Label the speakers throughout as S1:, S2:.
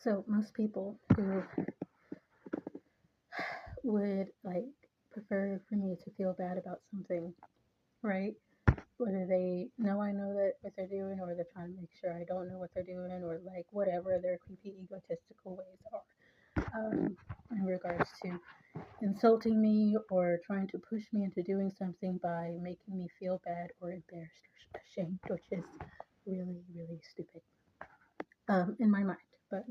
S1: So most people who would like prefer for me to feel bad about something, right? Whether they know I know that what they're doing, or they're trying to make sure I don't know what they're doing, or like whatever their creepy egotistical ways are, in regards to insulting me or trying to push me into doing something by making me feel bad or embarrassed or ashamed, which is really, really stupid, in my mind. But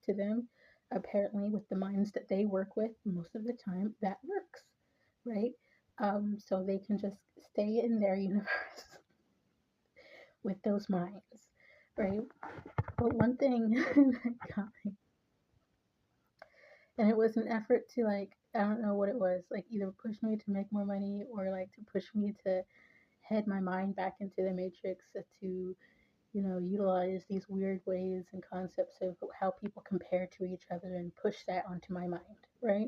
S1: to them, apparently, with the minds that they work with, most of the time that works, right? So they can just stay in their universe with those minds, right? But one thing that got me, and it was an effort to, like, I don't know what it was, like either push me to make more money or like to push me to head my mind back into the matrix, to utilize these weird ways and concepts of how people compare to each other and push that onto my mind, right?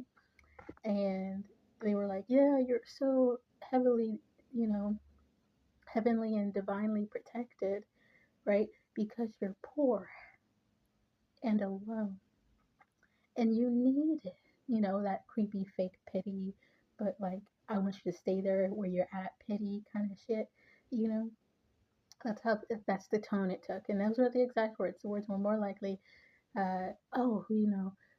S1: And they were like, yeah, you're so heavily, you know, heavenly and divinely protected, right? Because you're poor and alone. And you need it, that creepy fake pity, but like, I want you to stay there where you're at pity kind of shit, you know? That's the tone it took. And those were the exact words. The words were more likely, oh,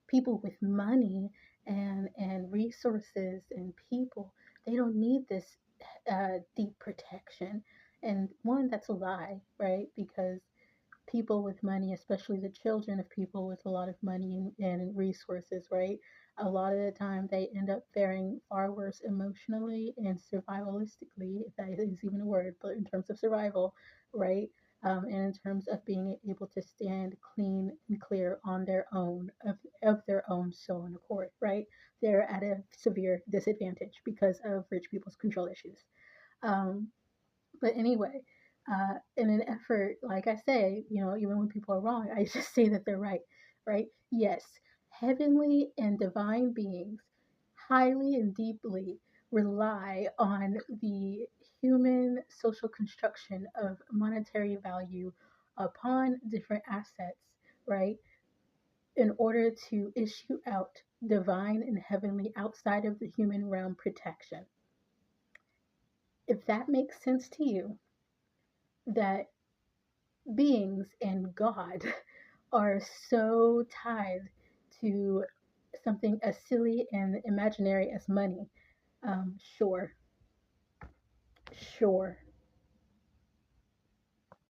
S1: people with money and resources and people, they don't need this deep protection. And one, that's a lie, right? Because people with money, especially the children of people with a lot of money and resources, right? A lot of the time they end up faring far worse emotionally and survivalistically, if that is even a word, but in terms of survival, right? And in terms of being able to stand clean and clear on their own, of their own soul and accord, right? They're at a severe disadvantage because of rich people's control issues. Um, but anyway, in an effort, like I say, even when people are wrong, I just say that they're right, right? Yes, heavenly and divine beings highly and deeply rely on the human social construction of monetary value upon different assets, right? In order to issue out divine and heavenly outside of the human realm protection. If that makes sense to you, that beings and God are so tied to something as silly and imaginary as money. Sure, sure.